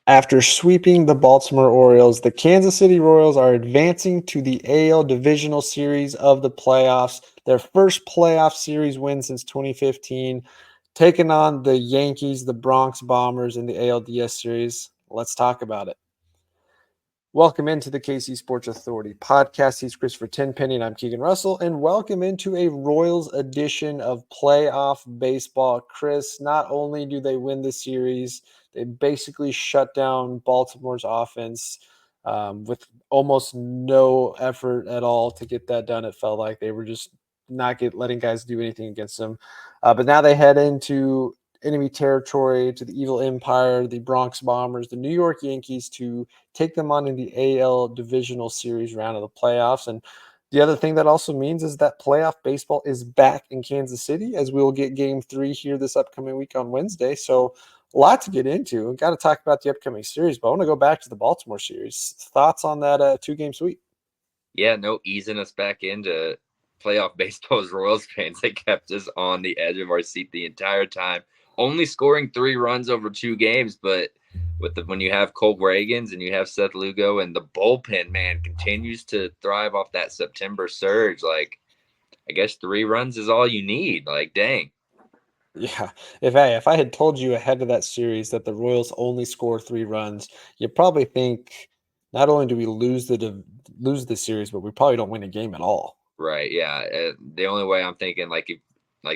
After sweeping the Baltimore Orioles, the Kansas City Royals are advancing to the AL Divisional Series of the playoffs, their first playoff series win since 2015, taking on the Yankees, the Bronx Bombers in the ALDS series. Let's talk about it. Welcome into the KC Sports Authority podcast. He's Christopher Tenpenny, and I'm Keegan Russell. And welcome into a Royals edition of playoff baseball. Chris, not only do they win the series, they basically shut down Baltimore's offense with almost no effort at all to get that done. It felt like they were just not letting guys do anything against them. But now they head into enemy territory, to the evil empire, the Bronx Bombers, the New York Yankees, to take them on in the AL Divisional Series round of the playoffs. And the other thing that also means is that playoff baseball is back in Kansas City, as we will get Game 3 here this upcoming week on Wednesday. So a lot to get into. We've got to talk about the upcoming series, but I want to go back to the Baltimore series. Thoughts on that two-game sweep? Yeah, no easing us back into playoff baseball as Royals fans. They kept us on the edge of our seat the entire time, only scoring 3 runs over 2 games. But when you have Cole Reagans and you have Seth Lugo, and the bullpen, man, continues to thrive off that September surge. Like, I guess 3 runs is all you need. Like, dang. Yeah, if I had told you ahead of that series that the Royals only score 3 runs, you probably think not only do we lose the series, but we probably don't win a game at all. Right. Yeah. The only way I'm thinking, like, if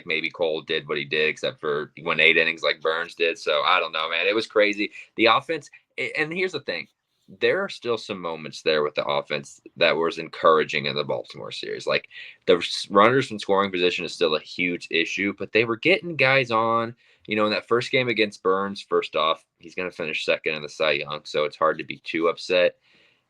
maybe Cole did what he did, except for he went 8 innings like Burns did. So I don't know, man. It was crazy. The offense, and here's the thing: there are still some moments there with the offense that was encouraging in the Baltimore series. Like, the runners from scoring position is still a huge issue, but they were getting guys on. In that first game against Burns, first off, he's going to finish second in the Cy Young, so it's hard to be too upset.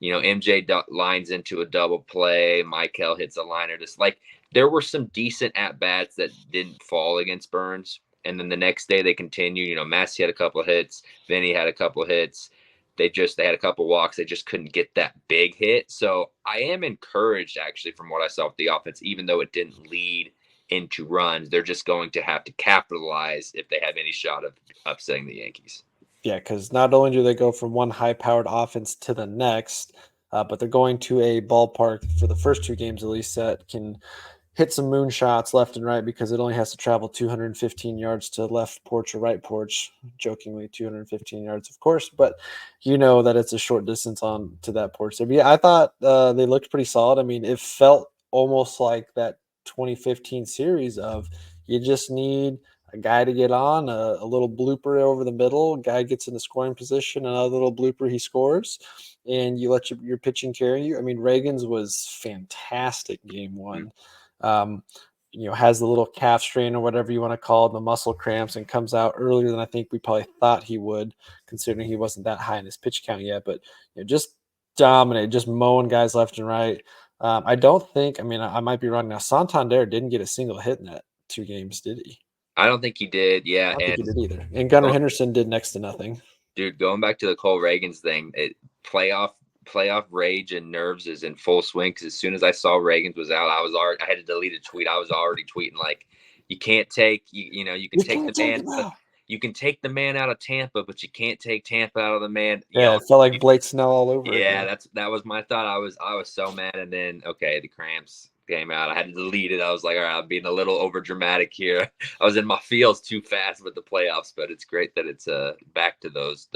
MJ lines into a double play. Michael hits a liner. Just like, there were some decent at bats that didn't fall against Burns. And then the next day they continue. Massey had a couple of hits. Vinny had a couple of hits. They had a couple of walks. They just couldn't get that big hit. So I am encouraged, actually, from what I saw with the offense, even though it didn't lead into runs. They're just going to have to capitalize if they have any shot of upsetting the Yankees. Yeah, because not only do they go from one high-powered offense to the next, but they're going to a ballpark for the first 2 games at least that can hit some moonshots left and right because it only has to travel 215 yards to left porch or right porch. Jokingly, 215 yards, of course, but you know that it's a short distance on to that porch. So, yeah, I thought they looked pretty solid. I mean, it felt almost like that 2015 series of you just need a guy to get on, a little blooper over the middle, guy gets in the scoring position, another little blooper, he scores, and you let your pitching carry you. I mean, Reagan's was fantastic game 1. Um, has the little calf strain or whatever you want to call it, the muscle cramps, and comes out earlier than I think we probably thought he would, considering he wasn't that high in his pitch count yet. But just dominate, just mowing guys left and right. I don't think. I mean, I might be wrong now. Santander didn't get a single hit in that 2 games, did he? I don't think he did. I Yeah. don't think he And did either. And Gunnar Henderson did next to nothing. dude, going back to the Cole Reagans thing, playoff rage and nerves is in full swing. Because as soon as I saw Reagans was out, I had to delete a tweet. I was already tweeting like, you can't take you can You take can't the take man him out. you can take the man out of Tampa, but you can't take Tampa out of the man. Yeah, it felt like Blake Snell all over Yeah, again. that was my thought. I was so mad, and then okay, the cramps came out. I had to delete it. I was like, all right, I'm being a little over dramatic here. I was in my feels too fast with the playoffs, but it's great that it's back to those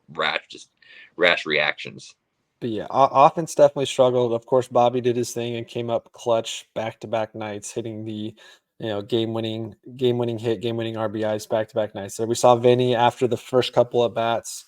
rash reactions. But yeah, offense definitely struggled. Of course, Bobby did his thing and came up clutch back-to-back nights, hitting the game-winning hit, game-winning RBIs back-to-back nights. So we saw Vinny after the first couple of bats,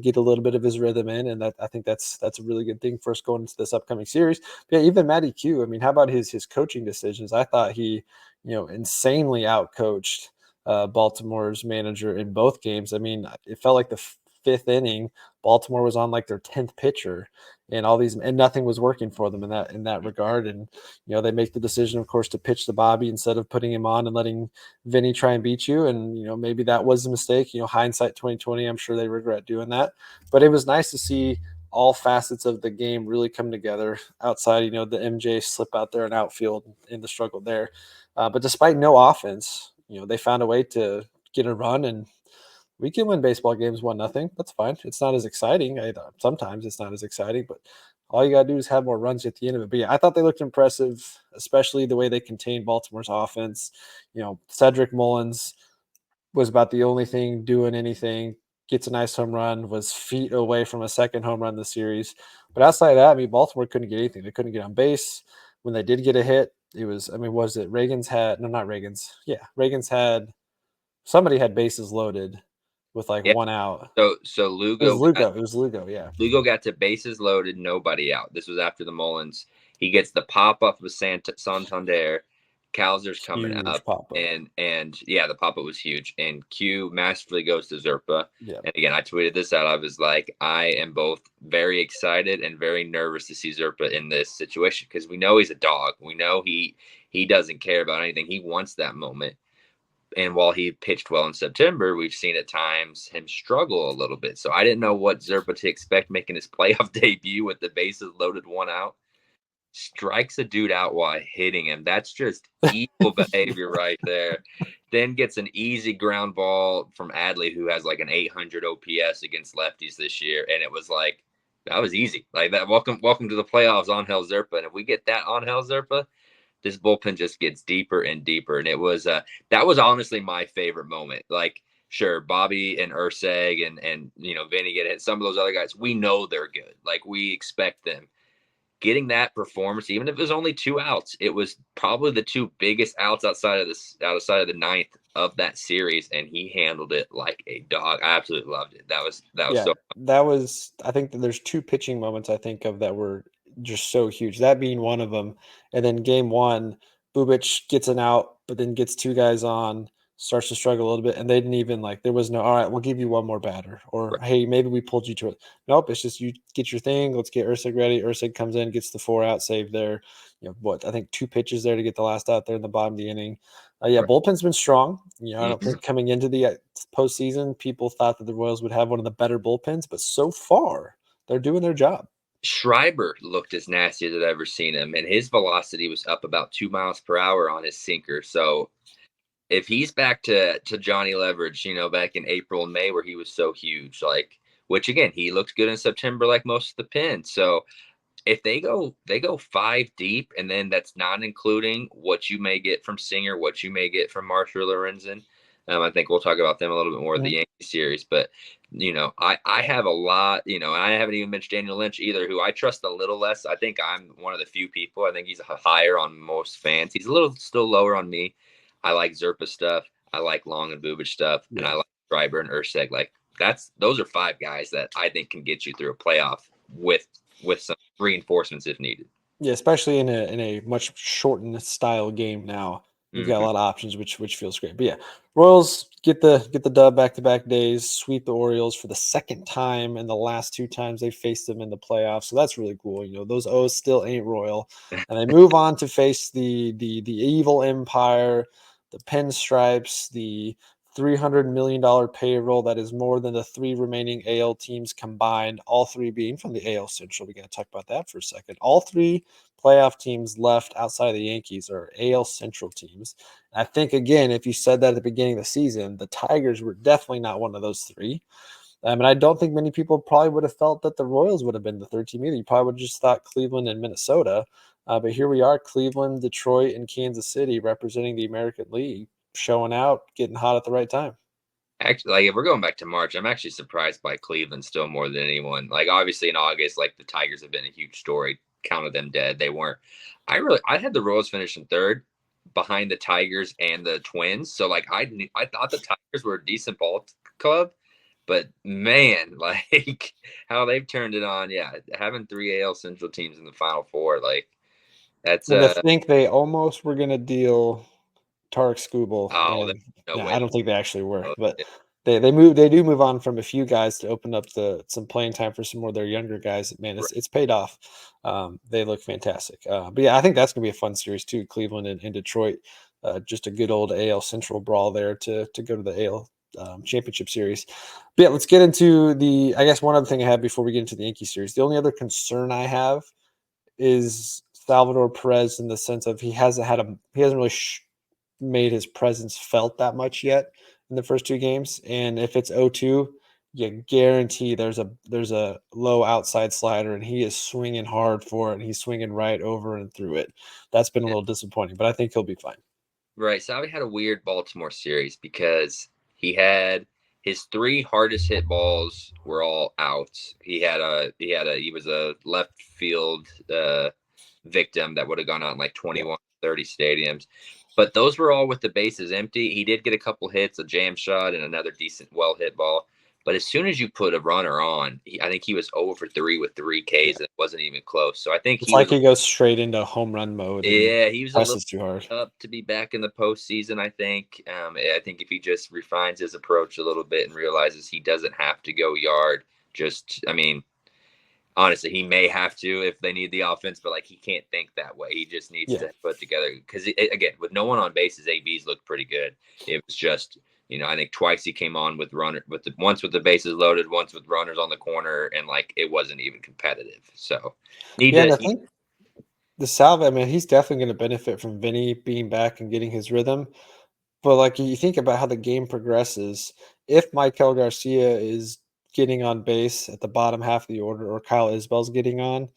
get a little bit of his rhythm in, and I think that's a really good thing for us going into this upcoming series. But yeah, even Matty Q. I mean, how about his coaching decisions? I thought he, insanely outcoached Baltimore's manager in both games. I mean, it felt like the fifth inning, Baltimore was on like their 10th pitcher, and nothing was working for them in that regard. And they make the decision, of course, to pitch the Bobby instead of putting him on and letting Vinny try and beat you. And maybe that was a mistake. Hindsight 2020, I'm sure they regret doing that. But it was nice to see all facets of the game really come together outside, the MJ slip out there in outfield in the struggle there. But despite no offense, they found a way to get a run and We can win baseball games 1-0. That's fine. It's not as exciting. Sometimes it's not as exciting, but all you gotta do is have more runs at the end of it. But yeah, I thought they looked impressive, especially the way they contained Baltimore's offense. Cedric Mullins was about the only thing doing anything. Gets a nice home run, was feet away from a second home run in the series. But outside of that, I mean, Baltimore couldn't get anything. They couldn't get on base. When they did get a hit, it was, I mean, was it Reagan's had, no, not Reagan's. Yeah, Reagan's had, somebody had bases loaded with like Yeah. one out. So It was Lugo got Lugo. It was Lugo, yeah. Lugo got to bases loaded, nobody out. This was after the Mullins. He gets the pop up with Santander. Calzer's coming Huge up, pop up. and yeah, the pop up was huge. And Q masterfully goes to Zerpa. Yeah. And again, I tweeted this out. I was like, I am both very excited and very nervous to see Zerpa in this situation because we know he's a dog. We know he doesn't care about anything. He wants that moment. And while he pitched well in September, we've seen at times him struggle a little bit. So I didn't know what Zerpa to expect making his playoff debut with the bases loaded, one out. Strikes a dude out while hitting him. That's just evil behavior right there. Then gets an easy ground ball from Adley, who has like an 800 OPS against lefties this year, and it was like that was easy. Like that. Welcome to the playoffs, Angel Zerpa. And if we get that Angel Zerpa, this bullpen just gets deeper and deeper. And it was that was honestly my favorite moment. Like, sure, Bobby and Urseg and Vinny get hit. Some of those other guys, we know they're good. Like we expect them. Getting that performance, even if it was only 2 outs, it was probably the two biggest outs outside of the ninth of that series, and he handled it like a dog. I absolutely loved it. That was Yeah, so that was, I think that there's two pitching moments I think of that were just so huge. That being one of them. And then game one, Bubic gets an out, but then gets two guys on, starts to struggle a little bit. And they didn't even like, there was no, all right, we'll give you one more batter. Or, right. hey, maybe we pulled you to it. Nope, it's just you get your thing. Let's get Ursig ready. Ursig comes in, gets the 4-out save there. I think 2 pitches there to get the last out there in the bottom of the inning. Yeah, Right. bullpen's been strong. I don't Mm-hmm. think coming into the postseason, people thought that the Royals would have one of the better bullpens, but so far, they're doing their job. Schreiber looked as nasty as I've ever seen him, and his velocity was up about 2 miles per hour on his sinker. So if he's back to Johnny Leverage, back in April and May where he was so huge, like which again he looked good in September, like most of the pins. So if they go 5 deep, and then that's not including what you may get from Singer, what you may get from Marshall Lorenzen. I think we'll talk about them a little bit more in the Mhm. Yankee series, but I have a lot, and I haven't even mentioned Daniel Lynch either, who I trust a little less. I think I'm one of the few people. I think he's higher on most fans. He's a little still lower on me. I like Zerpa stuff. I like Long and Bubic stuff, and Yeah. I like Schreiber and Urseg. Like those are 5 guys that I think can get you through a playoff with some reinforcements if needed. Yeah, especially in a much shortened style game now. You've got a Mm-hmm. lot of options, which feels great. But yeah, Royals get the dub back-to-back days, sweep the Orioles for the second time in the last 2 times they faced them in the playoffs. So that's really cool. Those O's still ain't royal. And they move on to face the evil empire, the pinstripes, the $300 million payroll that is more than the 3 remaining AL teams combined, all 3 being from the AL Central. We got to talk about that for a second. All 3 playoff teams left outside of the Yankees are AL Central teams. I think, again, if you said that at the beginning of the season, the Tigers were definitely not one of those 3. And I don't think many people probably would have felt that the Royals would have been the 3rd team either. You probably would have just thought Cleveland and Minnesota. But here we are, Cleveland, Detroit, and Kansas City representing the American League, showing out, getting hot at the right time. Actually, like if we're going back to March, I'm actually surprised by Cleveland still more than anyone. Like obviously in August, like the Tigers have been a huge story. Counted them dead. They weren't. I had the Royals finishing 3rd behind the Tigers and the Twins. So like I thought the Tigers were a decent ball club, but man, like how they've turned it on. Yeah, having 3 AL Central teams in the Final Four, like that's And to think they almost were going to deal Tarek Skubal, oh, and no yeah, way. I don't think they actually were, Oh, but they do move on from a few guys to open up some playing time for some more of their younger guys. Man, right. it's paid off. They look fantastic. But yeah, I think that's gonna be a fun series too. Cleveland and Detroit, just a good old AL Central brawl there to go to the AL championship series. But yeah, let's get into I guess one other thing I have before we get into the Yankee series. The only other concern I have is Salvador Perez in the sense of he hasn't really made his presence felt that much yet in the first 2 games, and if it's 0-2, you guarantee there's a low outside slider, and he is swinging hard for it, and he's swinging right over and through it. That's been a little disappointing, but I think he'll be fine. Right. Salvi had a weird Baltimore series because he had his three hardest hit balls were all outs. He was a left field victim that would have gone out in like Yeah. 21, 30 stadiums. But those were all with the bases empty. He did get a couple hits, a jam shot, and another decent, well hit ball. But as soon as you put a runner on, I think he was 0 for 3 with 3 Ks, and it wasn't even close. So I think It's he was, like he goes straight into home run mode and yeah, he was a little presses too hard. up to be back in the postseason. I think if he just refines his approach a little bit and realizes he doesn't have to go yard, honestly, he may have to if they need the offense, but like he can't think that way. He just needs Yeah. to put together because again, with no one on base, his ABs looked pretty good. It was just I think twice he came on with once with the bases loaded, once with runners on the corner, and like it wasn't even competitive. So need Yeah, to and I think the Salve, I mean, he's definitely going to benefit from Vinny being back and getting his rhythm. But like you think about how the game progresses, if Michael Garcia is getting on base at the bottom half of the order, or Kyle Isbell's getting on,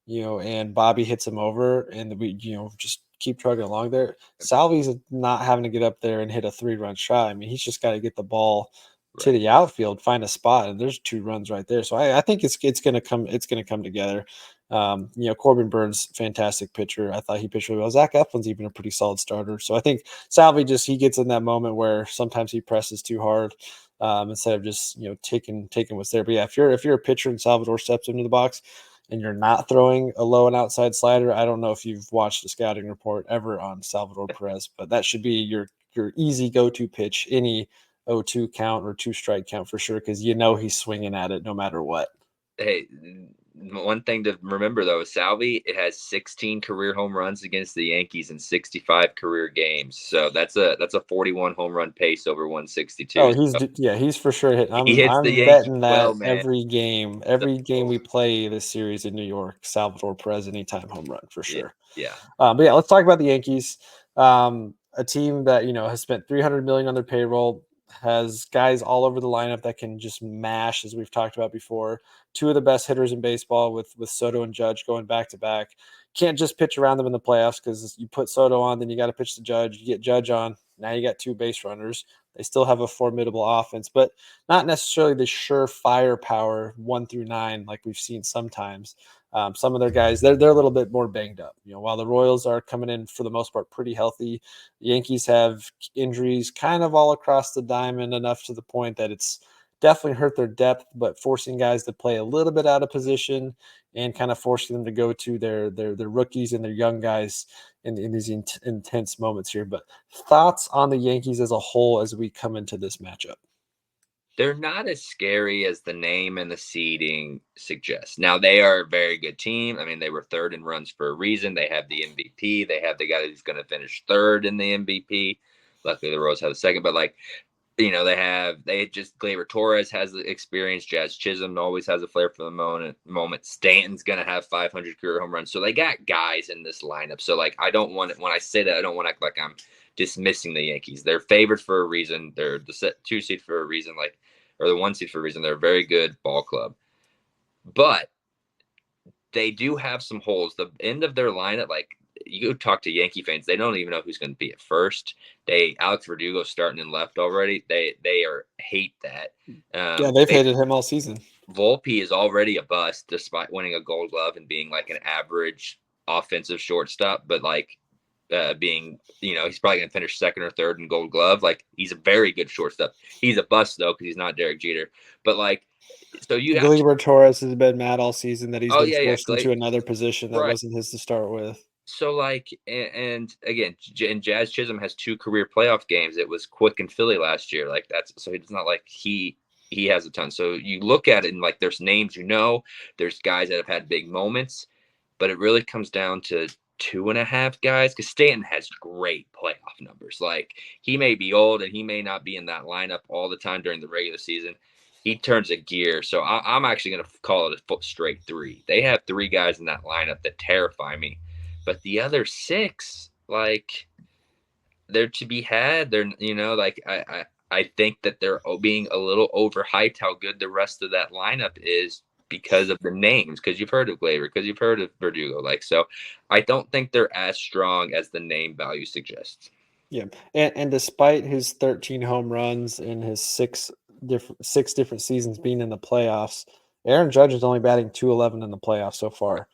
and Bobby hits him over, and we, just keep trucking along there. Salvi's not having to get up there and hit a 3-run shot. I mean, he's just got to get the ball to right. the outfield, find a spot, and there's 2 runs right there. So I think it's gonna come together. Corbin Burns, fantastic pitcher. I thought he pitched really well. Zach Eflin's even a pretty solid starter. So I think Salvi he gets in that moment where sometimes he presses too hard. Instead of just taking what's there. But yeah, if you're a pitcher and Salvador steps into the box, and you're not throwing a low and outside slider, I don't know if you've watched the scouting report ever on Salvador Perez, but that should be your easy go-to pitch, any 0-2 count or 2-strike count for sure, because he's swinging at it no matter what. Hey, one thing to remember though, Salvi, it has 16 career home runs against the Yankees in 65 career games. So that's a 41 home run pace over 162. Oh, he's for sure hitting. He hits the I'm Yankees betting well, that man. every game So, we play this series in New York, Salvador Perez anytime home run for yeah, sure. yeah. But yeah, let's talk about the Yankees. A team that has spent 300 million on their payroll, has guys all over the lineup that can just mash, as we've talked about before. 2 of the best hitters in baseball with Soto and Judge going back to back. Can't just pitch around them in the playoffs because you put Soto on, then you got to pitch the Judge. You get Judge on, now you got 2 base runners. They still have a formidable offense, but not necessarily the sure firepower 1 through 9 like we've seen sometimes. Some of their guys, they're a little bit more banged up. While the Royals are coming in for the most part pretty healthy, the Yankees have injuries kind of all across the diamond, enough to the point that it's definitely hurt their depth, but forcing guys to play a little bit out of position and kind of forcing them to go to their rookies and their young guys in these intense moments here. But thoughts on the Yankees as a whole as we come into this matchup? They're not as scary as the name and the seeding suggests. Now they are a very good team. I mean, they were third in runs for a reason. They have the MVP. They have the guy who's going to finish third in the MVP. Luckily, the Royals have a second, but like they just Gleyber Torres has the experience. Jazz Chisholm always has a flair for the moment. Stanton's gonna have 500 career home runs. So they got guys in this lineup. So like I don't want when I say that I don't want to act like I'm dismissing the Yankees. They're favored for a reason. They're the 2 seed for a reason. Or the 1 seed for a reason. They're a very good ball club, but they do have some holes. The end of their lineup, like you talk to Yankee fans, they don't even know who's going to be at first. Alex Verdugo starting in left already. They hate that. Yeah, they've hated him all season. Volpe is already a bust despite winning a Gold Glove and being like an average offensive shortstop, but like being he's probably going to finish second or third in Gold Glove. Like he's a very good shortstop. He's a bust though because he's not Derek Jeter. But like so you have Gleyber Torres has been mad all season that he's oh been yeah forced into another position that right. wasn't his to start with. So like, and again, and Jazz Chisholm has 2 career playoff games. It was Quick and Philly last year. Like that's so it's not like he has a ton. So you look at it and like there's names there's guys that have had big moments, but it really comes down to 2.5 guys because Stanton has great playoff numbers. Like he may be old and he may not be in that lineup all the time during the regular season. He turns a gear. So I'm actually going to call it a straight 3. They have 3 guys in that lineup that terrify me. But the other 6, like they're to be had. They're like I think that they're being a little overhyped how good the rest of that lineup is because of the names, because you've heard of Glaber, because you've heard of Verdugo. Like, so I don't think they're as strong as the name value suggests. Yeah, and despite his 13 home runs in his six different seasons being in the playoffs, Aaron Judge is only batting 211 in the playoffs so Right. far,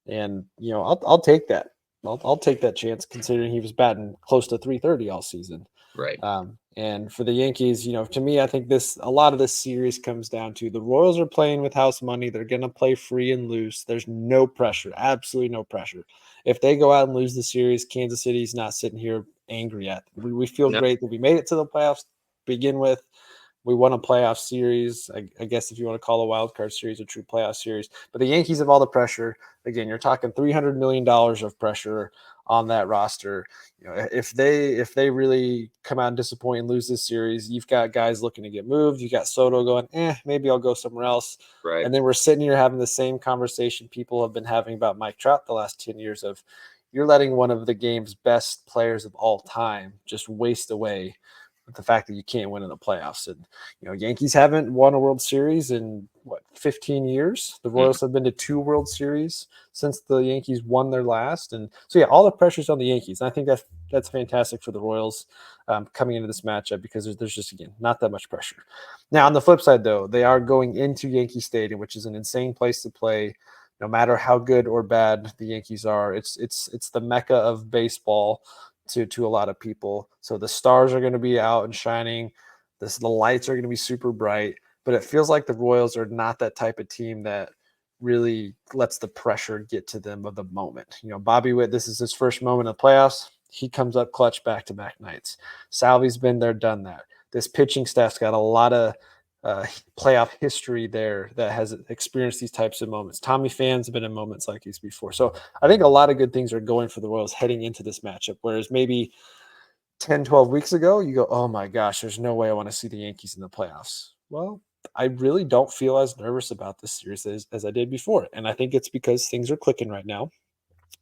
and I'll take that. I'll take that chance considering he was batting close to 330 all season. Right. And for the Yankees, to me, I think a lot of this series comes down to the Royals are playing with house money. They're going to play free and loose. There's no pressure, absolutely no pressure. If they go out and lose the series, Kansas City's not sitting here angry at them. We feel No. great that we made it to the playoffs to begin with. We won a playoff series. I guess if you want to call a wild card series a true playoff series, but the Yankees have all the pressure. Again, you're talking $300 million of pressure on that roster. If they really come out and disappoint and lose this series, you've got guys looking to get moved. You got Soto going, maybe I'll go somewhere else. Right. And then we're sitting here having the same conversation people have been having about Mike Trout the last 10 years of you're letting one of the game's best players of all time just waste away with the fact that you can't win in the playoffs. And Yankees haven't won a World Series in 15 years. The Mm. Royals have been to 2 World Series since the Yankees won their last. And so all the pressure's on the Yankees. And I think that's fantastic for the Royals coming into this matchup because there's just, again, not that much pressure. Now on the flip side though, they are going into Yankee Stadium, which is an insane place to play. No matter how good or bad the Yankees are, it's the mecca of baseball to a lot of people. So the stars are going to be out and shining. The lights are going to be super bright. But it feels like the Royals are not that type of team that really lets the pressure get to them of the moment. Bobby Witt, this is his first moment of playoffs. He comes up clutch back-to-back nights. Salvi's been there, done that. This pitching staff's got a lot of playoff history there that has experienced these types of moments. Tommy Phan's been in moments like these before. So I think a lot of good things are going for the Royals heading into this matchup, whereas maybe 10, 12 weeks ago, you go, oh my gosh, there's no way I want to see the Yankees in the playoffs. Well, I really don't feel as nervous about this series as I did before. And I think it's because things are clicking right now.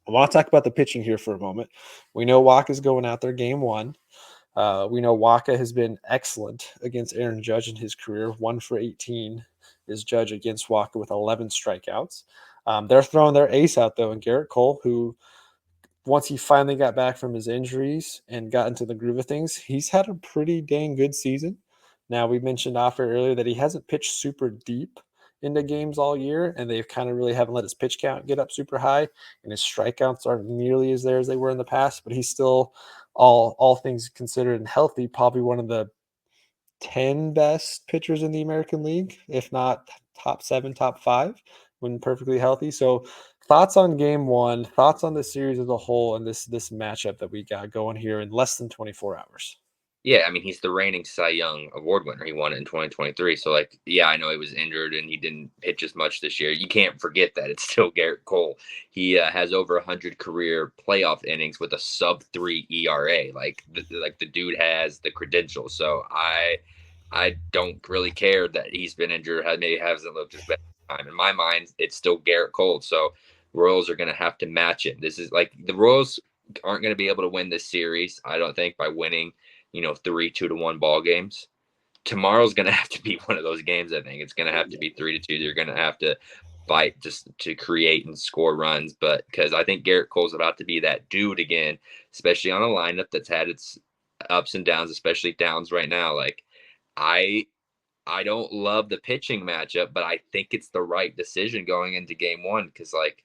I want to talk about the pitching here for a moment. We know Walker's going out there game one. We know Waka has been excellent against Aaron Judge in his career. 1 for 18 is Judge against Waka with 11 strikeouts. They're throwing their ace out, though, and Garrett Cole, who once he finally got back from his injuries and got into the groove of things, he's had a pretty dang good season. Now, we mentioned off air earlier that he hasn't pitched super deep into games all year, and they've kind of really haven't let his pitch count get up super high, and his strikeouts aren't nearly as there as they were in the past, but he's still, all things considered and healthy, probably one of the 10 best pitchers in the American League, if not top 7, top 5 when perfectly healthy. So thoughts on game one, thoughts on the series as a whole and this matchup that we got going here in less than 24 hours. Yeah, I mean, he's the reigning Cy Young Award winner. He won it in 2023. So, like, yeah, I know he was injured and he didn't pitch as much this year. You can't forget that it's still Garrett Cole. He has over 100 career playoff innings with a sub-3 ERA. Like the dude has the credentials. So I don't really care that he's been injured. Maybe hasn't looked his best time. In my mind, it's still Garrett Cole. So Royals are going to have to match it. This is like the Royals aren't going to be able to win this series. I don't think by winning 3-2-1 ball games. Tomorrow's going to have to be one of those games. I think it's going to have to be 3-2. They're going to have to fight just to create and score runs. But because I think Garrett Cole's about to be that dude again, especially on a lineup that's had its ups and downs, especially downs right now. Like I I don't love the pitching matchup, but I think it's the right decision going into game one because like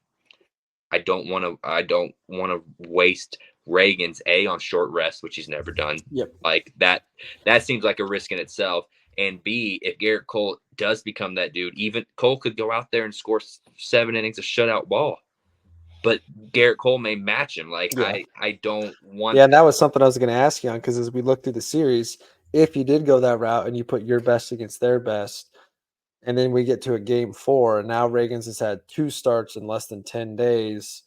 I don't want to waste Reagan's on short rest, which he's never done. Yep. Like that seems like a risk in itself. And B, if Garrett Cole does become that dude, even Cole could go out there and score 7 innings of shutout ball. But Garrett Cole may match him. Like Yeah. I don't want Yeah, and that was something I was going to ask you on because as we look through the series, if you did go that route and you put your best against their best, and then we get to a game 4, and now Reagan's has had 2 starts in less than 10 days.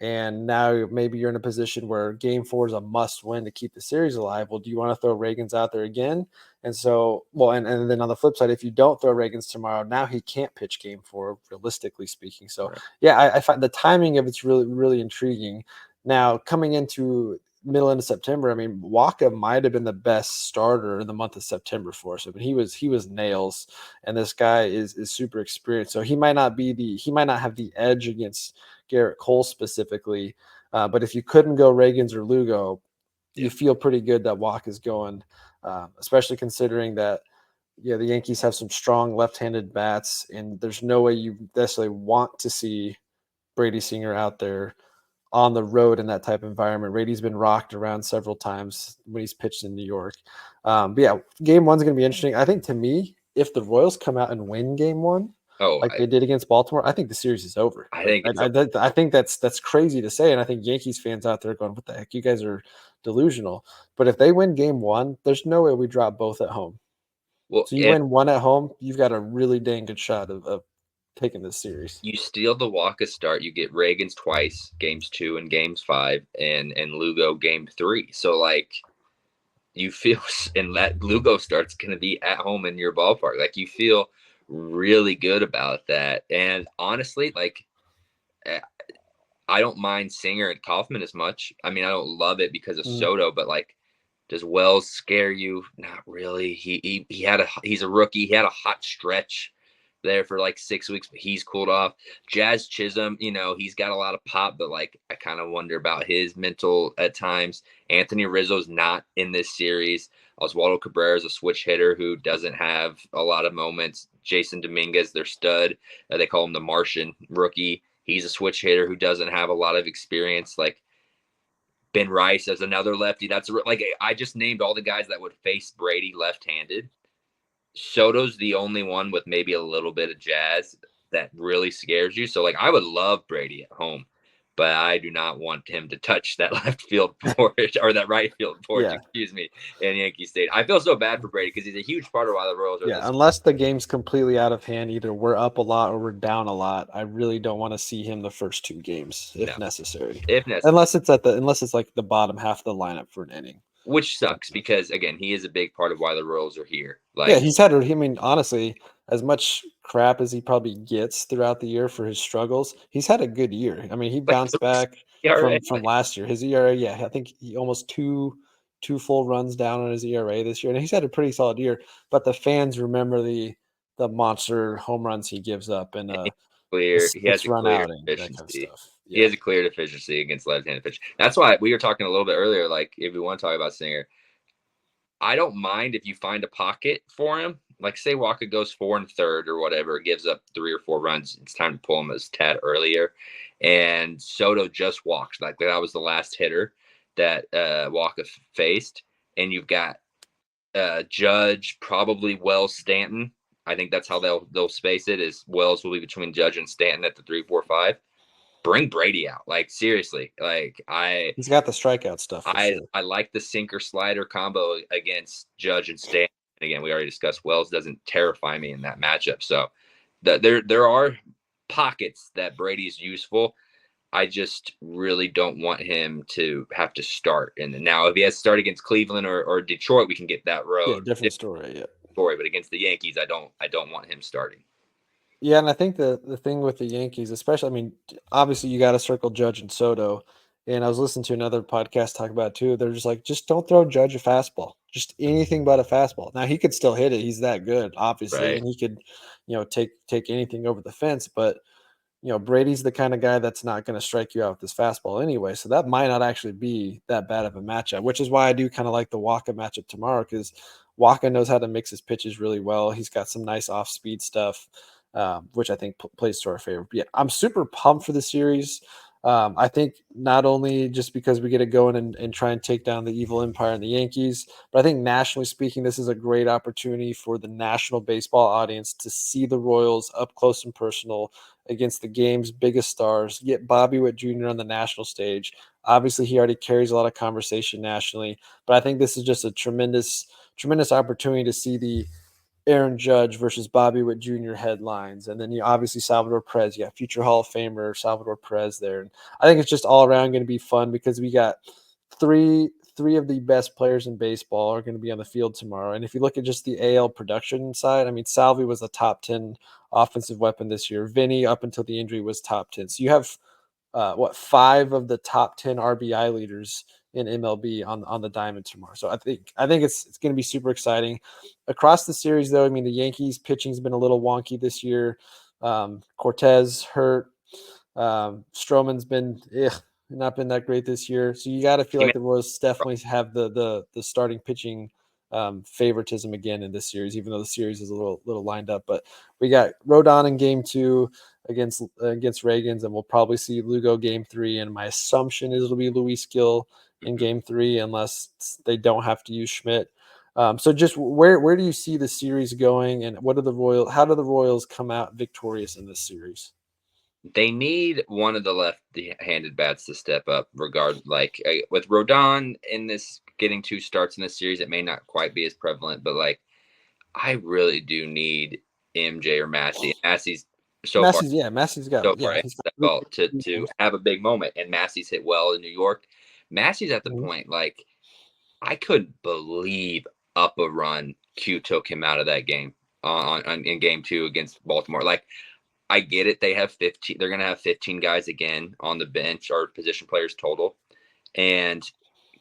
And now maybe you're in a position where game 4 is a must win to keep the series alive. Well, do you want to throw Reagan's out there again? And so, well, and then on the flip side, if you don't throw Reagan's tomorrow, now he can't pitch game 4, realistically speaking. So, right. yeah, I find the timing of it's really, really intriguing. Now, coming into middle into September, I mean, Waka might have been the best starter in the month of September for us. I mean, he was nails, and this guy is super experienced. So he might not have the edge against Garrett Cole specifically. But if you couldn't go Reagans or Lugo, you Yeah. feel pretty good that Waka's going, especially considering that the Yankees have some strong left-handed bats, and there's no way you necessarily want to see Brady Singer out there on the road in that type of environment. Brady's been rocked around several times when he's pitched in New York. But yeah, game one's going to be interesting. I think to me, if the Royals come out and win game one, Oh, like they did against Baltimore, I think the series is over. I Like think it's I think that's crazy to say, and I think Yankees fans out there going, "What the heck? You guys are delusional." But if they win game one, there's no way we drop both at home. well, So you and win one at home, you've got a really dang good shot of taking this series. you steal the Waka start, you get Reagans twice, games 2 and games 5, and Lugo game 3. So like you feel, and that Lugo start's going to be at home in your ballpark. Like you feel really good about that. And honestly, like eh, I don't mind Singer and Kaufman as much. I mean, I don't love it because of Mm. Soto, but like, does Wells scare you? Not really. He's a rookie. He had a hot stretch there for like 6 weeks, but he's cooled off. Jazz Chisholm, he's got a lot of pop, but like I kind of wonder about his mental at times. Anthony Rizzo's not in this series. Oswaldo Cabrera is a switch hitter who doesn't have a lot of moments. Jason Dominguez, their stud, they call him the Martian rookie. He's a switch hitter who doesn't have a lot of experience. Like Ben Rice as another lefty. That's like I just named all the guys that would face Brady left-handed. Soto's the only one with maybe a little bit of jazz that really scares you. So like I would love Brady at home, but I do not want him to touch that left field porch or that right field porch, Yeah. excuse me, in Yankee State. I feel so bad for Brady because he's a huge part of why the Royals are Yeah, this. unless the game's completely out of hand, either we're up a lot or we're down a lot. I really don't want to see him the first two games if No, necessary. if necessary, Unless it's like the bottom half of the lineup for an inning. which But sucks because again, he is a big part of why the Royals are here. yeah, Like, I mean, honestly, as much crap as he probably gets throughout the year for his struggles, he's had a good year. I mean, he like bounced back ERA, from last year. His ERA, yeah, I think he almost two full runs down on his ERA this year, and he's had a pretty solid year. But the fans remember the monster home runs he gives up and the clear. He has six a run clear outing, that kind of deficiency. stuff. He Yeah, has a clear deficiency against left-handed pitch. That's why we were talking a little bit earlier. Like, if we want to talk about Singer, I don't mind if you find a pocket for him. Like, say Walker goes 4 1/3 or whatever, gives up 3 or 4 runs. It's time to pull him as tad earlier. And Soto just walked. Like that was the last hitter that Walker faced. And you've got Judge, probably Wells, Stanton. I think that's how they'll space it. Is Wells will be between Judge and Stanton at the 3, 4, 5. Bring Brady out. Like seriously. Like he's got the strikeout stuff for I sure. I like the sinker slider combo against Judge and Stanton. And again, we already discussed Wells doesn't terrify me in that matchup. So there are pockets that Brady's useful. I just really don't want him to have to start. And now, if he has to start against Cleveland or Detroit, we can get that Yeah, road different story. Yeah. story. But against the Yankees, I don't want him starting. Yeah, and I think the thing with the Yankees, especially, I mean, obviously you got to circle Judge and Soto. And I was listening to another podcast talk about it too. They're just like, just don't throw Judge a fastball, just anything but a fastball. Now he could still hit it; he's that good, obviously, Right. and he could, take anything over the fence. But Brady's the kind of guy that's not going to strike you out with his fastball anyway. So that might not actually be that bad of a matchup, which is why I do kind of like the Waka matchup tomorrow because Waka knows how to mix his pitches really well. He's got some nice off speed stuff, which I think plays to our favor. But yeah, I'm super pumped for the series. I think not only just because we get to go in and try and take down the evil empire and the Yankees, but I think nationally speaking, this is a great opportunity for the national baseball audience to see the Royals up close and personal against the game's biggest stars, get Bobby Witt Jr. on the national stage. Obviously, he already carries a lot of conversation nationally, but I think this is just a tremendous, tremendous opportunity to see the Aaron Judge versus Bobby Witt Jr. headlines. And then obviously Salvador Perez, future Hall of Famer Salvador Perez there. And I think it's just all around going to be fun because we got three of the best players in baseball are going to be on the field tomorrow. And if you look at just the AL production side, I mean, Salvi was a top 10 offensive weapon this year. Vinny, up until the injury, was top 10. So you have five of the top 10 RBI leaders in MLB on the diamond tomorrow. So I think it's going to be super exciting across the series. Though I mean the Yankees pitching's been a little wonky this year. Cortez hurt. Stroman's been not been that great this year. So you got to feel He like made, the Royals definitely have the starting pitching favoritism again in this series, even though the series is a little lined up. But we got Rodon in game 2 against Reagan's, and we'll probably see Lugo game 3. And my assumption is it'll be Luis Gill in mhm. game 3, unless they don't have to use Schmidt. So just where do you see the series going, and what are the Royals? How do the Royals come out victorious in this series? They need one of the left-handed bats to step up. With Rodon in this getting 2 starts in this series, it may not quite be as prevalent, but like I really do need MJ or Massey. Massey's so far Massey's got so far yeah, in he's got the NFL to have a big moment, and Massey's hit well in New York. Massey's at the Mhm. point like I couldn't believe up a run Q took him out of that game on in game 2 against Baltimore. Like I get it. They have 15. They're going to have 15 guys again on the bench or position players total. And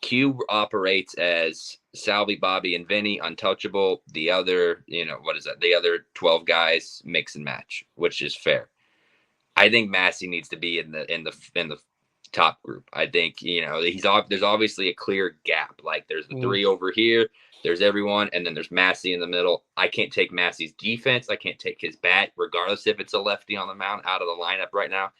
Q operates as Salvi, Bobby, and Vinny, untouchable. The other, what is that? The other 12 guys mix and match, which is fair. I think Massey needs to be in the top group. I think there's obviously a clear gap. Like there's the Mhm. 3 over here, there's everyone, and then there's Massey in the middle. I can't take Massey's defense. I can't take his bat, regardless if it's a lefty on the mound, out of the lineup right now.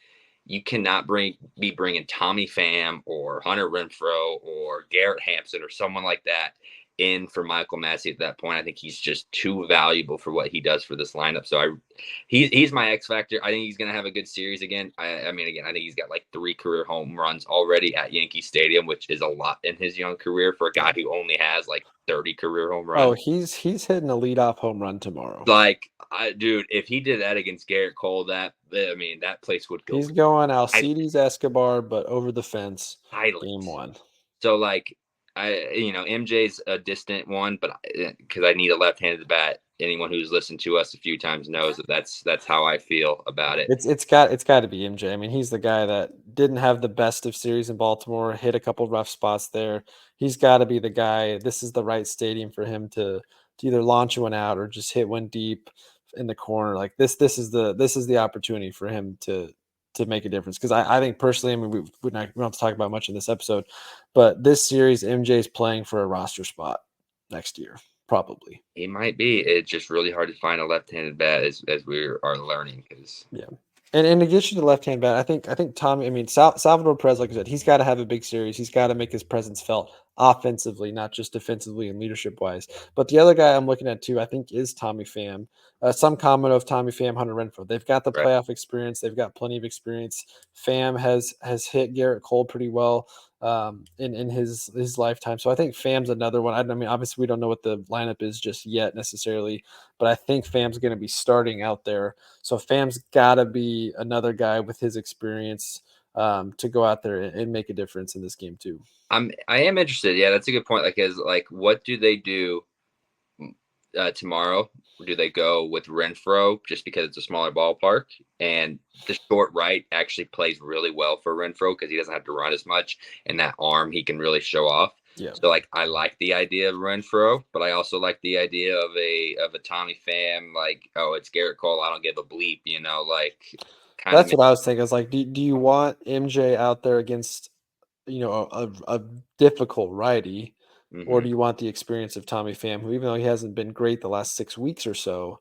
You cannot be bringing Tommy Pham or Hunter Renfroe or Garrett Hampson or someone like that in for Michael Massey at that point. I think he's just too valuable for what he does for this lineup. So he's my X factor. I think he's going to have a good series again. I mean, again, I think he's got like 3 career home runs already at Yankee Stadium, which is a lot in his young career for a guy Yeah. who only has like 30 career home Oh, runs. he's hitting a leadoff home run tomorrow. Like, dude, if he did that against Garrett Cole, that place would go He's going silent. Alcides Escobar, but over the fence, game Silent. 1. So like MJ's a distant one, but because I need a left-handed bat. Anyone who's listened to us a few times knows that's how I feel about it. It's got to be MJ. I mean, he's the guy that didn't have the best of series in Baltimore, hit a couple rough spots there. He's got to be the guy. This is the right stadium for him to either launch one out or just hit one deep in the corner. Like this is the opportunity for him to make a difference. Because I think personally, I mean, we don't have to talk about much in this episode, but this series, MJ's playing for a roster spot next year, probably. He might be. It's just really hard to find a left-handed bat as we are learning because Yeah. And to get you the left hand bat, I think Tommy. I mean, Salvador Perez, like I said, he's got to have a big series. He's got to make his presence felt offensively, not just defensively and leadership wise. But the other guy I'm looking at too, I think, is Tommy Pham. Some comment of Tommy Pham, Hunter Renfroe. They've got the right. playoff experience. They've got plenty of experience. Pham has hit Garrett Cole pretty well in his lifetime. So I think Pham's another one. I mean, obviously we don't know what the lineup is just yet necessarily, but I think Pham's going to be starting out there. So Pham's got to be another guy with his experience to go out there and make a difference in this game too. I am interested. Yeah, that's a good point. What do they do tomorrow? Do they go with Renfroe just because it's a smaller ballpark and the short right actually plays really well for Renfroe because he doesn't have to run as much and that arm he can really show off. Yeah, So like I like the idea of Renfroe, but I also like the idea of a Tommy Pham. Like, oh, it's Garrett Cole. I don't give a bleep. Like kind of. that's what I was thinking. Is like, do you want MJ out there against a difficult righty, or Mm-hmm. do you want the experience of Tommy Pham, who even though he hasn't been great the last 6 weeks or so?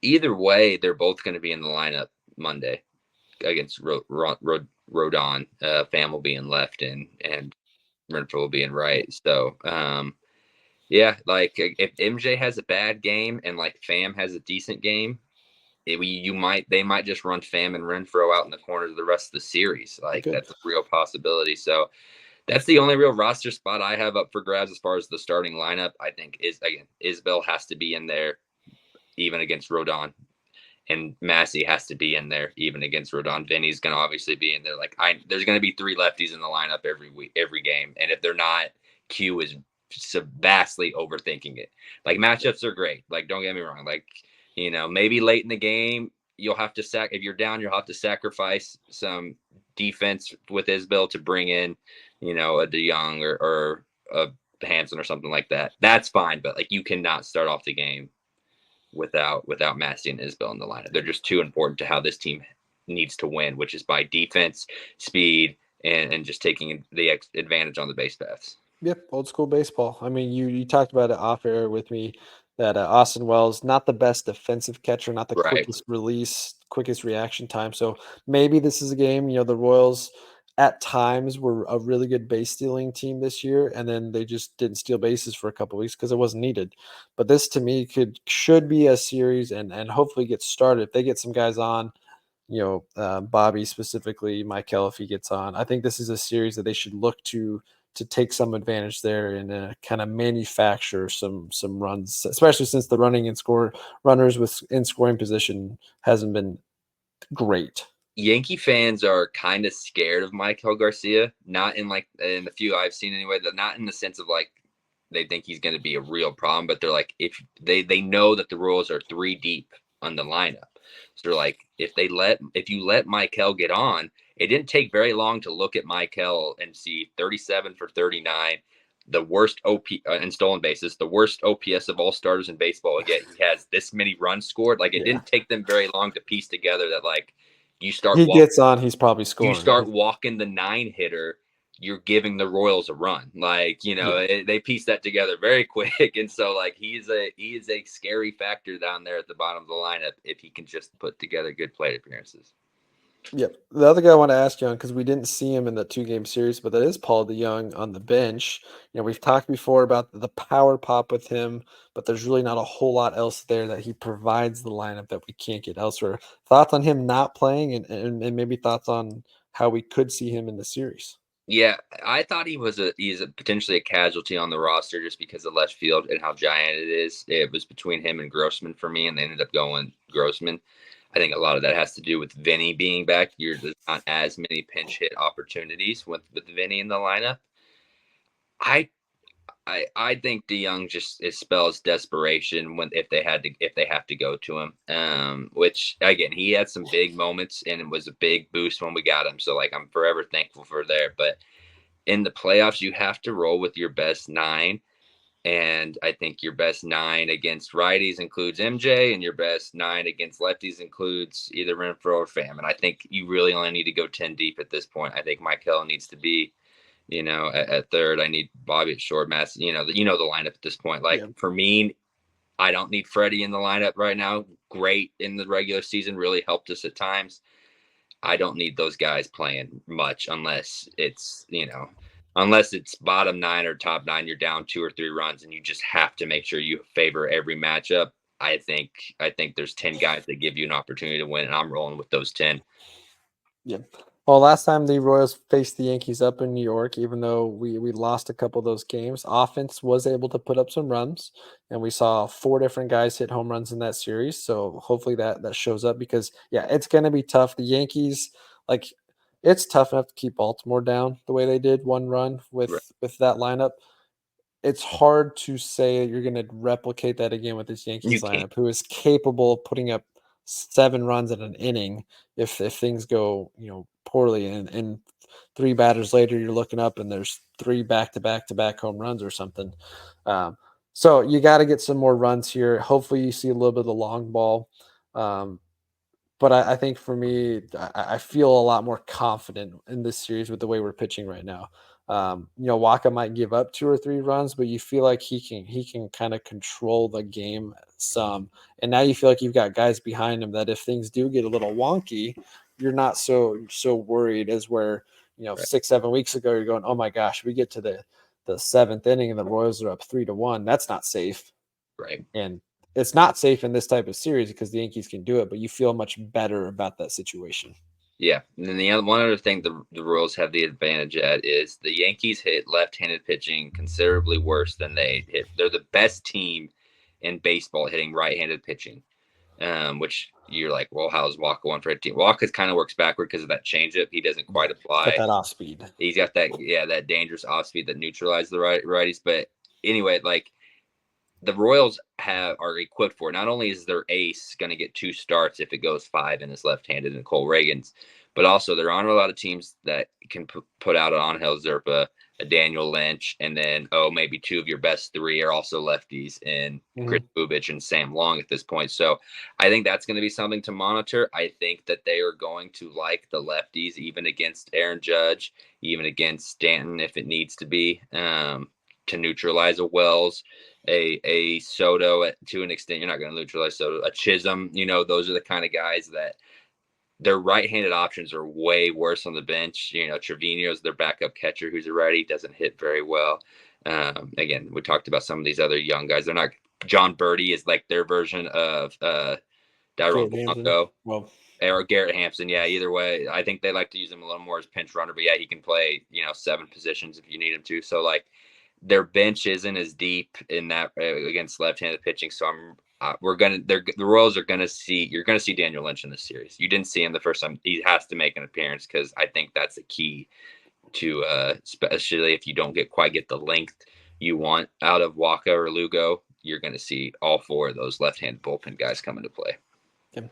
Either way, they're both going to be in the lineup Monday against Rodon. Pham will be in left and Renfro will be in right. So, yeah, like if MJ has a bad game and like Pham has a decent game, they might just run Pham and Renfro out in the corners the rest of the series. They Like could. that's a real possibility. So that's the only real roster spot I have up for grabs as far as the starting lineup. I think is again Isbell has to be in there even against Rodon. And Massey has to be in there even against Rodon. Vinny's going to obviously be in there. There's going to be 3 lefties in the lineup every week, every game, and if they're not, Q is vastly overthinking it. Like matchups are great. Like don't get me wrong. Like maybe late in the game you'll have to if you're down, you'll have to sacrifice some defense with Isbell to bring in, you know, a DeYoung or a Hanson or something like that. That's fine, but like you cannot start off the game without Massey and Isbell in the lineup. They're just too important to how this team needs to win, which is by defense, speed, and just taking the advantage on the base paths. Yep, old school baseball. I mean, you talked about it off air with me that Austin Wells not the best defensive catcher, not the Right. quickest release, quickest reaction time. So maybe this is a game. The Royals at times were a really good base stealing team this year, and then they just didn't steal bases for a couple weeks because it wasn't needed. But this to me should be a series, and hopefully get started if they get some guys on. Bobby specifically, Michael, if he gets on. I think this is a series that they should look to take some advantage there and kind of manufacture some runs, especially since the running and score runners with in scoring position hasn't been great. Yankee fans are kind of scared of Michael Garcia, not in the few I've seen anyway, not in the sense of like they think he's going to be a real problem, but they're like if they know that the Royals are 3 deep on the lineup. So they're like if you let Michael get on, it didn't take very long to look at Michael and see 37 for 39, the worst OP in stolen bases, the worst OPS of all starters in baseball. Yet he has this many runs scored. Like it Yeah. didn't take them very long to piece together that like you start He walking, gets on, he's probably scoring. the 9 hitter, you're giving the Royals a run. Like, you know, Yeah. they piece that together very quick. And so like he is a scary factor down there at the bottom of the lineup if he can just put together good plate appearances. Yep. The other guy I want to ask you on, because we didn't see him in the 2-game series, but that is Paul DeYoung on the bench. We've talked before about the power pop with him, but there's really not a whole lot else there that he provides the lineup that we can't get elsewhere. Thoughts on him not playing, and maybe thoughts on how we could see him in the series? Yeah, I thought he's potentially a casualty on the roster just because of left field and how giant it is. It was between him and Grossman for me, and they ended up going Grossman. I think a lot of that has to do with Vinny being back. There's not as many pinch hit opportunities with Vinny in the lineup. I I think DeYoung just it spells desperation when if they have to go to him. Which again he had some big moments and it was a big boost when we got him. So like I'm forever thankful for there. But in the playoffs, you have to roll with your best 9. And I think your best 9 against righties includes MJ, and your best 9 against lefties includes either Renfroe or Pham. And I think you really only need to go 10 deep at this point. I think Michael needs to be, at third. I need Bobby at short, Mass. The lineup at this point. Like Yeah. for me, I don't need Freddie in the lineup right now. Great in the regular season, really helped us at times. I don't need those guys playing much unless it's bottom 9 or top 9, you're down 2 or 3 runs and you just have to make sure you favor every matchup. I think there's 10 guys that give you an opportunity to win, and I'm rolling with those 10. Yeah. Well, last time the Royals faced the Yankees up in New York, even though we lost a couple of those games, offense was able to put up some runs, and we saw 4 different guys hit home runs in that series. So hopefully that shows up because yeah, it's going to be tough. The Yankees, like, it's tough enough to keep Baltimore down the way they did 1 run Right. with that lineup. It's hard to say you're going to replicate that again with this You Yankees can't. lineup, who is capable of putting up 7 runs in an inning if things go poorly, and 3 batters later you're looking up and there's 3 back-to-back-to-back home runs or something. So you got to get some more runs here. Hopefully you see a little bit of the long ball. Um, but I think for me, I feel a lot more confident in this series with the way we're pitching right now. Waka might give up 2 or 3 runs, but you feel like he can kind of control the game some. And now you feel like you've got guys behind him that if things do get a little wonky, you're not so worried as where Right. 6-7 weeks ago you're going, oh my gosh, we get to the 7th inning and the Royals are up 3-1. That's not safe. Right. And it's not safe in this type of series because the Yankees can do it, but you feel much better about that situation. Yeah. And then one other thing the Royals have the advantage at is the Yankees hit left-handed pitching considerably worse than they hit. They're the best team in baseball hitting right-handed pitching. Which you're like, well, how's Waka 1 for 18? Waka kind of works backward because of that changeup. He doesn't quite Got apply. that off speed. He's got that dangerous off speed that neutralizes the righties. But anyway, like the Royals are equipped for it. Not only is their ace going to get 2 starts if it goes 5 and is left-handed in Cole Reagans, but also there aren't a lot of teams that can put out an Angel Zerpa, a Daniel Lynch, and then maybe 2 of your best 3 are also lefties in Chris Bubich and Sam Long at this point. So I think that's going to be something to monitor. I think that they are going to like the lefties even against Aaron Judge, even against Stanton if it needs to be, to neutralize a Wells, a Soto to an extent. You're not going to neutralize Soto. A Chisholm, those are the kind of guys that their right-handed options are way worse on the bench. Trevino's their backup catcher who's a righty, doesn't hit very well. Again, we talked about some of these other young guys. They're not. John Birdie is like their version of Dairon Blanco. Well, Or Garrett Hampson, yeah. Either way, I think they like to use him a little more as pinch runner. But yeah, he can play 7 positions if you need him to. So like their bench isn't as deep in that against left-handed pitching. So the Royals are gonna see you're gonna see Daniel Lynch in this series. You didn't see him the first time. He has to make an appearance because I think that's the key to especially if you don't quite get the length you want out of Waka or Lugo. You're gonna see all 4 of those left-handed bullpen guys come into play. Okay.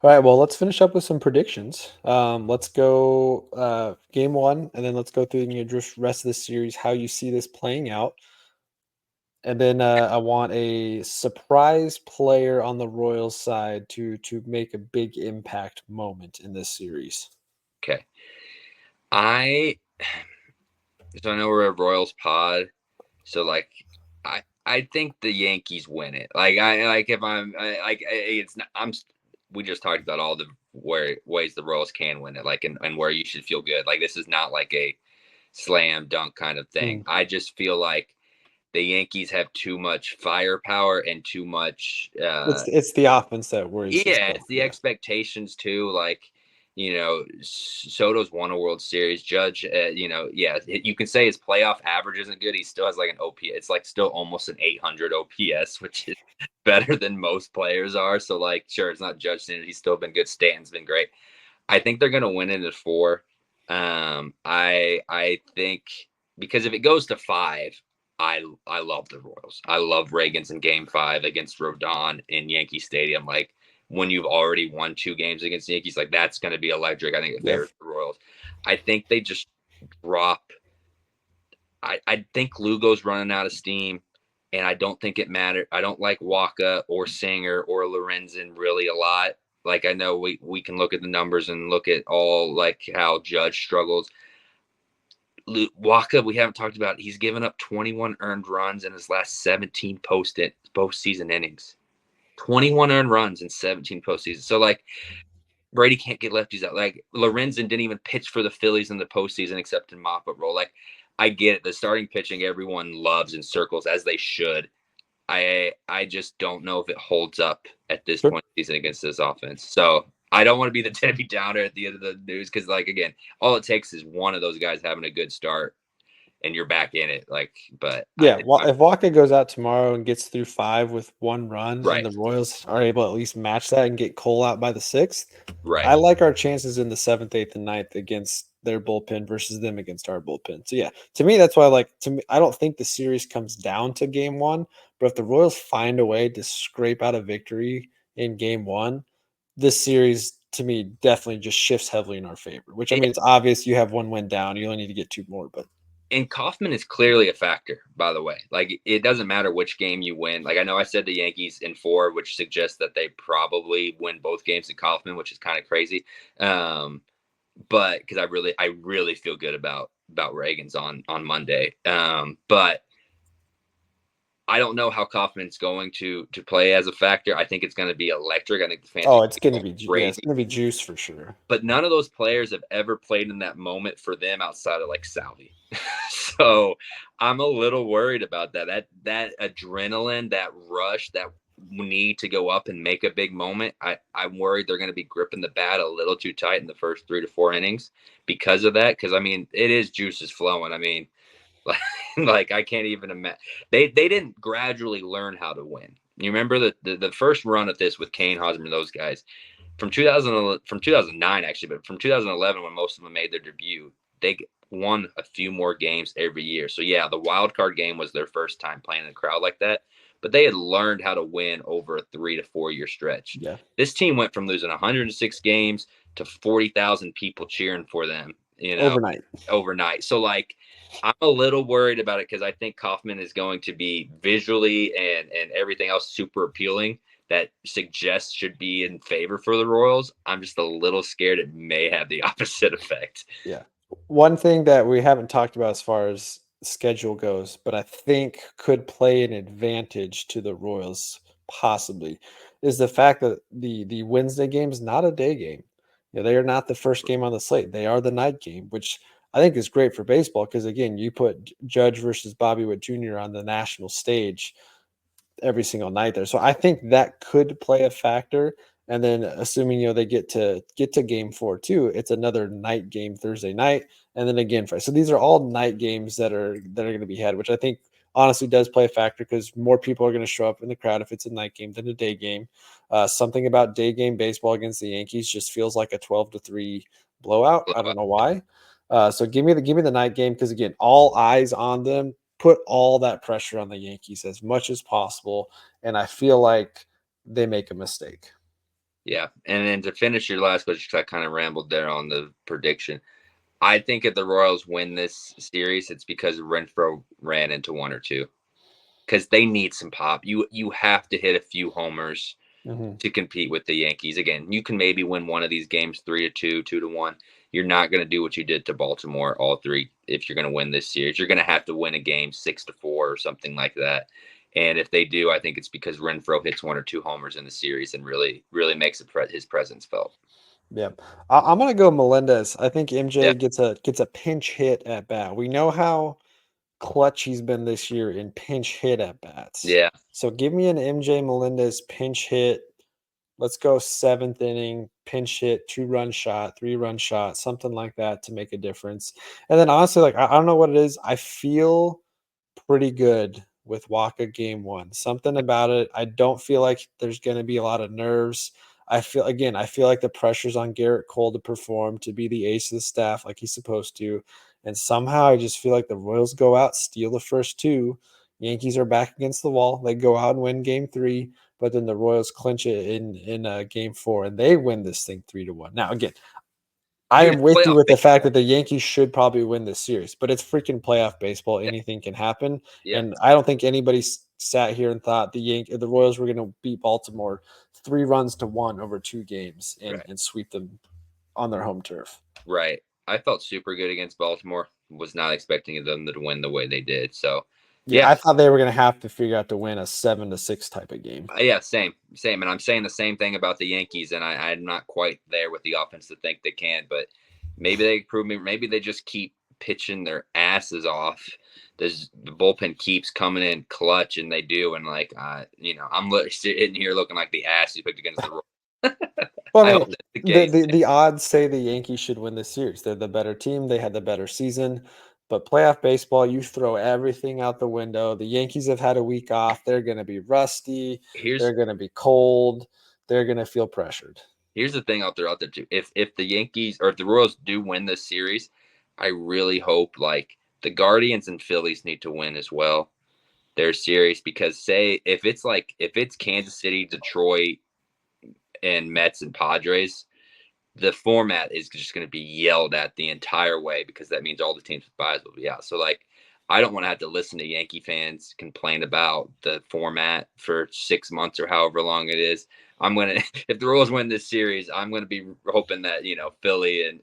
All right, well, let's finish up with some predictions. Let's go game 1, and then let's go through the rest of the series, how you see this playing out. And then I want a surprise player on the Royals side to make a big impact moment in this series. Okay. I know we're a Royals pod, so like I think the Yankees win it. Like we just talked about all the ways the Royals can win it, like and where you should feel good. Like this is not like a slam dunk kind of thing. I just feel like the Yankees have too much firepower and too much. It's the offense that worries. It's the expectations too. Like Soto's won a World Series. Judge, you can say his playoff average isn't good. He still has like an OPS. It's like still almost an 800 OPS, which is better than most players are. So like, sure, it's not Judge standard. He's still been good. Stanton's been great. I think they're going to win it at 4. I think because if it goes to 5, I love the Royals. I love Reagans in Game 5 against Rodon in Yankee Stadium. Like when you've already won 2 games against the Yankees, like that's going to be electric. I think it favors the Royals. I think they just drop. I think Lugo's running out of steam, and I don't think it matters. I don't like Waka or Singer or Lorenzen really a lot. Like I know we can look at the numbers and look at all like how Judge struggles. Waka, we haven't talked about. He's given up 21 earned runs in his last 17 postseason innings. 21 earned runs in 17 postseason. So like Brady can't get lefties out. Like Lorenzen didn't even pitch for the Phillies in the postseason except in mop-up role. Like I get it. The starting pitching everyone loves and circles as they should. I just don't know if it holds up at this point in the season against this offense. So I don't want to be the Debbie Downer at the end of the news because, like, again, all it takes is one of those guys having a good start, and you're back in it. Like, but if Waka goes out tomorrow and gets through 5 with 1 run, right, and the Royals are able to at least match that and get Cole out by the 6th, right, I like our chances in the 7th, 8th, and 9th against their bullpen versus them against our bullpen. So yeah, to me, that's why I don't think the series comes down to game 1, but if the Royals find a way to scrape out a victory in game 1, this series to me definitely just shifts heavily in our favor. Which I mean, it's obvious you have 1 win down, you only need to get 2 more, but. And Kaufman is clearly a factor, by the way. Like, it doesn't matter which game you win. Like, I know I said the Yankees in 4, which suggests that they probably win both games in Kaufman, which is kind of crazy. But because I really feel good about Reagan's on Monday. But I don't know how Kaufman's going to play as a factor. I think it's going to be electric. I think the fans. It's going to be it's going to be juice for sure. But none of those players have ever played in that moment for them outside of like Salvi. So I'm a little worried about that. That adrenaline, that rush, that need to go up and make a big moment. I'm worried they're going to be gripping the bat a little too tight in the first 3 to 4 innings because of that. Because I mean, it is juices flowing. I mean. Like I can't even imagine. They didn't gradually learn how to win. You remember the first run of this with Kane, Hosmer, those guys from 2009 actually, but from 2011 when most of them made their debut, they won a few more games every year. So yeah, the wild card game was their first time playing in a crowd like that. but they had learned how to win over a 3 to 4 year stretch. Yeah. This team went from losing 106 games to 40,000 people cheering for them, Overnight. overnight. So like I'm a little worried about it because I think Kaufman is going to be visually and everything else super appealing that suggests should be in favor for the Royals. I'm just a little scared it may have the opposite effect. Yeah. One thing that we haven't talked about as far as schedule goes, but I think could play an advantage to the Royals possibly is the fact that the Wednesday game is not a day game. They are not the first game on the slate. They are the night game, which I think is great for baseball because again, you put Judge versus Bobby Witt Jr. on the national stage every single night there. So I think that could play a factor. And then assuming they get to game 4 too, it's another night game Thursday night, and then again Friday. So these are all night games that are going to be had, which I think honestly does play a factor because more people are going to show up in the crowd if it's a night game than a day game. Something about day game baseball against the Yankees just feels like a 12-3 blowout. I don't know why. So give me the night game because again, all eyes on them, put all that pressure on the Yankees as much as possible, and I feel like they make a mistake. Yeah. And then to finish your last question, because I kind of rambled there on the prediction. I think if the Royals win this series, it's because Renfro ran into one or two. Because they need some pop. You have to hit a few homers Mhm. to compete with the Yankees. Again, you can maybe win one of these games 3-2, 2-1. You're not going to do what you did to Baltimore all three if you're going to win this series. You're going to have to win a game 6-4 or something like that. And if they do, I think it's because Renfro hits one or two homers in the series and really, really makes his presence felt. Yeah, I'm gonna go Melendez. I think Yeah, MJ gets a pinch hit at bat. We know how clutch he's been this year in pinch hit at bats. yeah. So give me an MJ Melendez pinch hit. Let's go seventh inning, pinch hit, 2-run shot, 3-run shot, something like that to make a difference. And then honestly, like I don't know what it is. I feel pretty good with Waka game one. Something about it. I don't feel like there's going to be a lot of nerves. I feel like the pressure's on Garrett Cole to perform, to be the ace of the staff like he's supposed to. And somehow I just feel like the Royals go out, steal the first two. Yankees are back against the wall. They go out and win game three, but then the Royals clinch it in game four and they win this thing 3-1. Now, again, I Dude, am with you playoff with the fact baseball. that the Yankees should probably win this series, but it's freaking playoff baseball. Anything can happen, Yeah, and I don't think anybody sat here and thought the Royals were going to beat Baltimore 3-1 over 2 games and right. sweep them on their home turf. Right. I felt super good against Baltimore. Was not expecting them to win the way they did. So, Yeah, yeah, I thought they were going to have to figure out to win a 7-6 type of game. yeah, same. And I'm saying the same thing about the Yankees. And I'm not quite there with the offense to think they can, but maybe they prove me. Maybe they just keep pitching their asses off. The bullpen keeps coming in clutch, and they do. And like, I'm sitting here looking like the ass you picked against the Royals. Well, I I hope mean, that's the the, case. the the odds say the Yankees should win this series. They're the better team. They had the better season. But playoff baseball, you throw everything out the window. The Yankees have had a week off. They're going to be rusty. Here's They're going to be cold. They're going to feel pressured. Here's the thing I'll throw out there too. If the Yankees or if the Royals do win this series, I really hope like the Guardians and Phillies need to win as well. Their series because say if it's Kansas City, Detroit, and Mets and Padres, the format is just going to be yelled at the entire way because that means all the teams with buys will be out. So like, I don't want to have to listen to Yankee fans complain about the format for 6 months or however long it is. I'm gonna if the Royals win this series, I'm gonna be hoping that Philly and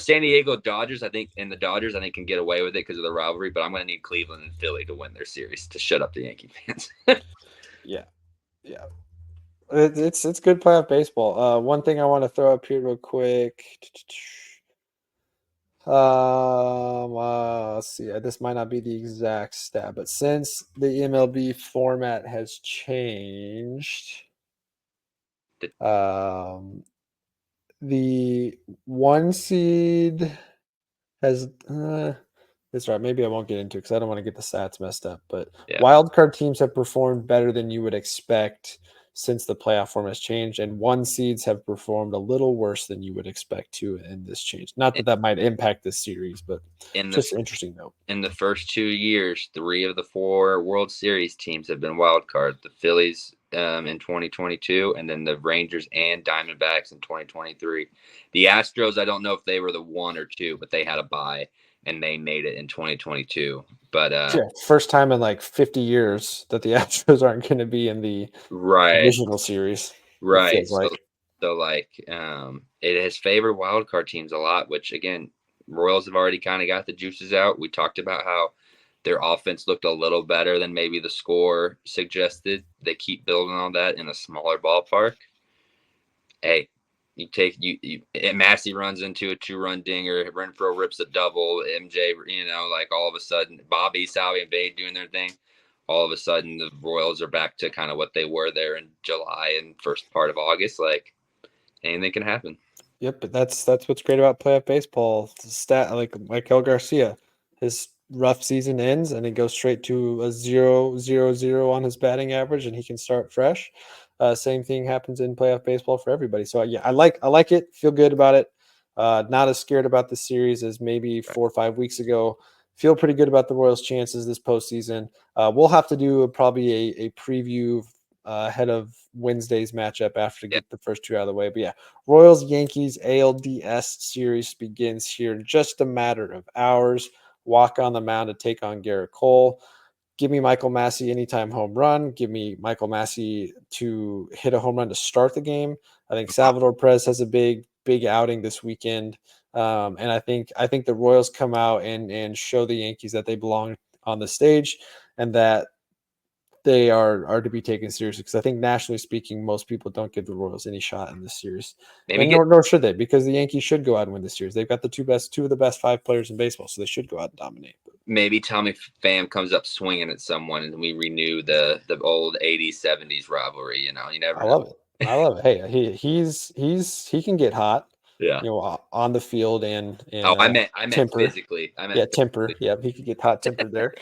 San Diego Dodgers, I think, and the Dodgers, I think, can get away with it because of the rivalry. But I'm gonna need Cleveland and Philly to win their series to shut up the Yankee fans. Yeah, yeah. It's good playoff baseball. One thing I want to throw up here real quick. Let's see. This might not be the exact stat, but since the MLB format has changed, um, the one seed has. That's right. Maybe I won't get into it because I don't want to get the stats messed up. But Yeah, wild card teams have performed better than you would expect since the playoff format has changed, and 1 seeds have performed a little worse than you would expect to in this change. Not that that might impact this series, but In the just an interesting note. in the first 2 years, 3 of the 4 World Series teams have been wild card. The Phillies in 2022, and then the Rangers and Diamondbacks in 2023. The Astros, I don't know if they were the 1 or 2, but they had a bye and they made it in 2022. But Yeah, first time in like 50 years that the Astros aren't going to be in the right, divisional series. It right. feels like. So like it has favored wild card teams a lot, which again, Royals have already kind of got the juices out. We talked about how their offense looked a little better than maybe the score suggested. They keep building on that in a smaller ballpark. Hey, Massey runs into a 2-run dinger, Renfroe rips a double, MJ, like all of a sudden Bobby, Salvi, and Bade doing their thing. All of a sudden the Royals are back to kind of what they were there in July and first part of August. Like anything can happen. Yep, but that's what's great about playoff baseball. Stat like Michael Garcia, his rough season ends and he goes straight to a 0.000 on his batting average, and he can start fresh. Same thing happens in playoff baseball for everybody. So yeah, I like it. Feel good about it. Not as scared about the series as maybe 4 or 5 weeks ago. Feel pretty good about the Royals' chances this postseason. We'll have to do probably a preview ahead of Wednesday's matchup after to Yeah. get the first 2 out of the way. But yeah, Royals Yankees ALDS series begins here in just a matter of hours. Walk on the mound to take on Garrett Cole. Give me Michael Massey anytime home run. Give me Michael Massey to hit a home run to start the game. I think Salvador Perez has a big outing this weekend, and I think the Royals come out and show the Yankees that they belong on the stage and that they are to be taken seriously, because I think nationally speaking, most people don't give the Royals any shot in this series, Maybe and nor should they, because the Yankees should go out and win this series. They've got the two of the best 5 players in baseball, so they should go out and dominate. maybe Tommy Pham comes up swinging at someone and we renew the old 80s 70s rivalry. You never I know. love it. I love it. Hey, he can get hot, Yeah. on the field and Oh, I meant temper. physically. I meant Yeah, temper. physically. Yeah, he could get hot tempered there.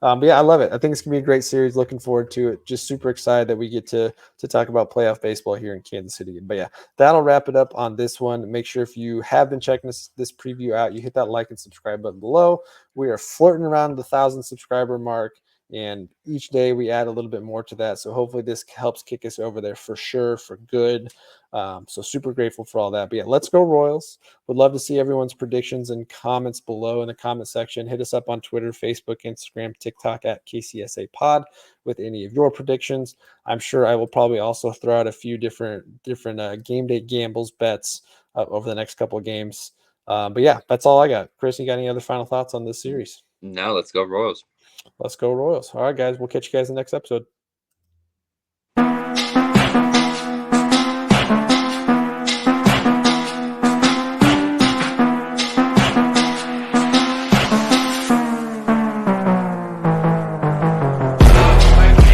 But yeah, I love it. I think it's gonna be a great series. Looking forward to it. Just super excited that we get to talk about playoff baseball here in Kansas City. But yeah, that'll wrap it up on this one. Make sure if you have been checking this preview out, you hit that like and subscribe button below. We are flirting around the 1,000 subscriber mark, and each day we add a little bit more to that. So hopefully this helps kick us over there for sure, for good. So super grateful for all that. But yeah, let's go Royals. Would love to see everyone's predictions and comments below in the comment section. Hit us up on Twitter, Facebook, Instagram, TikTok at KCSA Pod with any of your predictions. I'm sure I will probably also throw out a few different game day gambles bets over the next couple of games. But yeah, that's all I got. Chris, you got any other final thoughts on this series? No, let's go Royals. Let's go Royals. All right, guys. We'll catch you guys in the next episode.